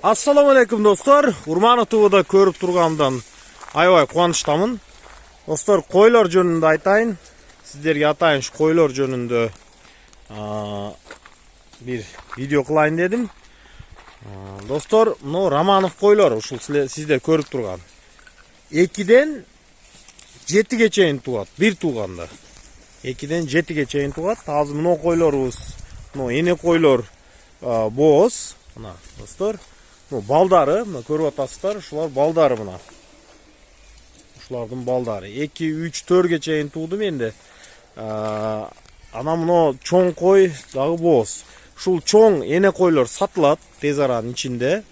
Assalamu alaikum dostlar. Urmanı tuvada körüp turgandan aybay kuvanычтамын. Dostlar, koylar jönündө айтайын. Sizlerge atayın şu koylar jönündө bir video kılayın dedim. Dostlar, no Ramanov koylar uşul sizde körüp turgan. 2'den 7'ge чейин тугат, bir tuğanda. 2'den 7'ge чейин тугат. Azı mıno koylarыбыз, no ene koylar boz. Mına dostlar, bu baldары, mına көрүп атасыздар, ушулар baldары mına. Ушулардын baldары 2, 3, 4'ge чейин тууду менде. Ana mıno çoң koy dagı boz. Ушул çoң ene koylar satылат tez aranın içinde.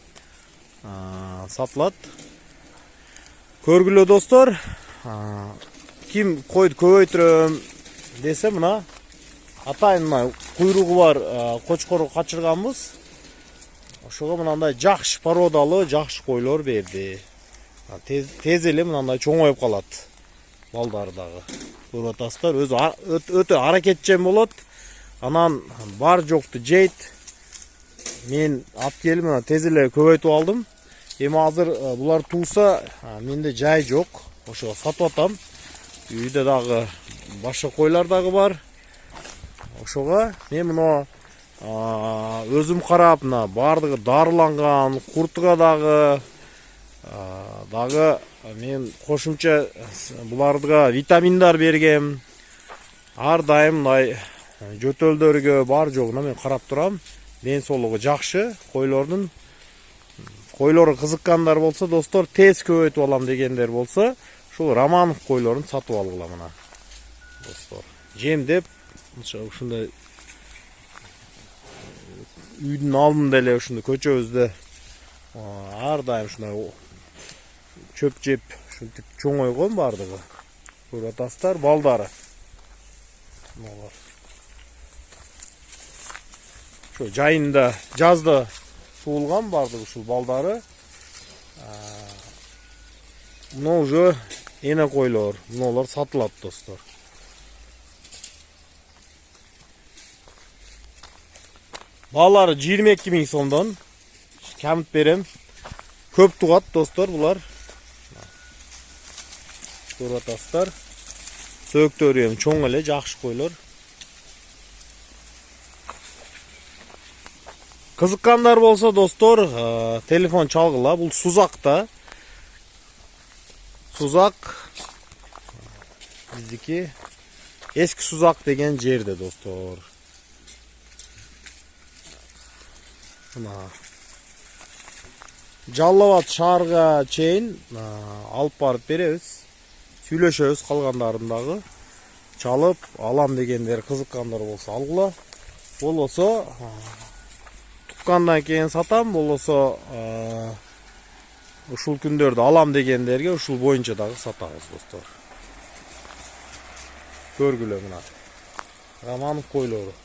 Satылат. Көргүлө dostlar. Kim koydu көбөйтүрөм dese mına atayын mına kuyruğu var, koçkoru kaçırganбыз. Ошого мынандай жакшы породалы, жакшы koylar берди. Tez эле мынандай чоңоюп калат. Балдары дагы. Көрүп атасыздар, өзү өтө аракетчен болот. Анан бар жокту жейт. Мен алып келип мына тез эле көбөйтүп алдым. Эми азыр булар туурса, менде жай жок. Ошого сатып атам. Үйдө дагы башка koylar дагы бар. Ошого мен мына өзүм карап, мына бардыгы дарыланган, куртуга дагы мен кошумча буларга витаминдар бергем. Ар дайым мындай жөтөлдөргө бар жогуна мен карап турам. Ден соолугу жакшы koylardын. Koyları kızıkkanlar bolsa dostlar, tez köbөйтүп alam degендер bolsa, şul Ramanov koyların satып algıla mına. Dostlar, jemdep ушундай үйдүн алдында эле ушундай көчөбүздө ар дайым ушундай чөп жеп ушинтип чоңойгон бардыгы. Көрүп атасыздар, балдары. Мыналар. Şu жайында, жазда туылган бардыгы ушул балдары. Мына уже эне koylar, мыналар сатылат достор. Балары 22 000 сомдон камыт берем. Көп тугат достор булар. Көрүп атасыздар. Сөктөрү эми чоң эле, жакшы koylar. Kızıkkanlar bolsa dostlar, telefon çalgıla. Bul Suzak'ta. Suzak bizdeki eski Suzak degen jerde dostlar. Жаллабат шаарга чейин алып барып беребиз. Сүйлөшөбүз калгандарын дагы. Чалып алам дегендер, кызыккандар болсо алгыла. Болосо tukkandan keyin satam, болосо ушул күндөрдө алам дегендерге ушул боюнча дагы сатабыз достор. Көргүлө мына Ramanov koyları.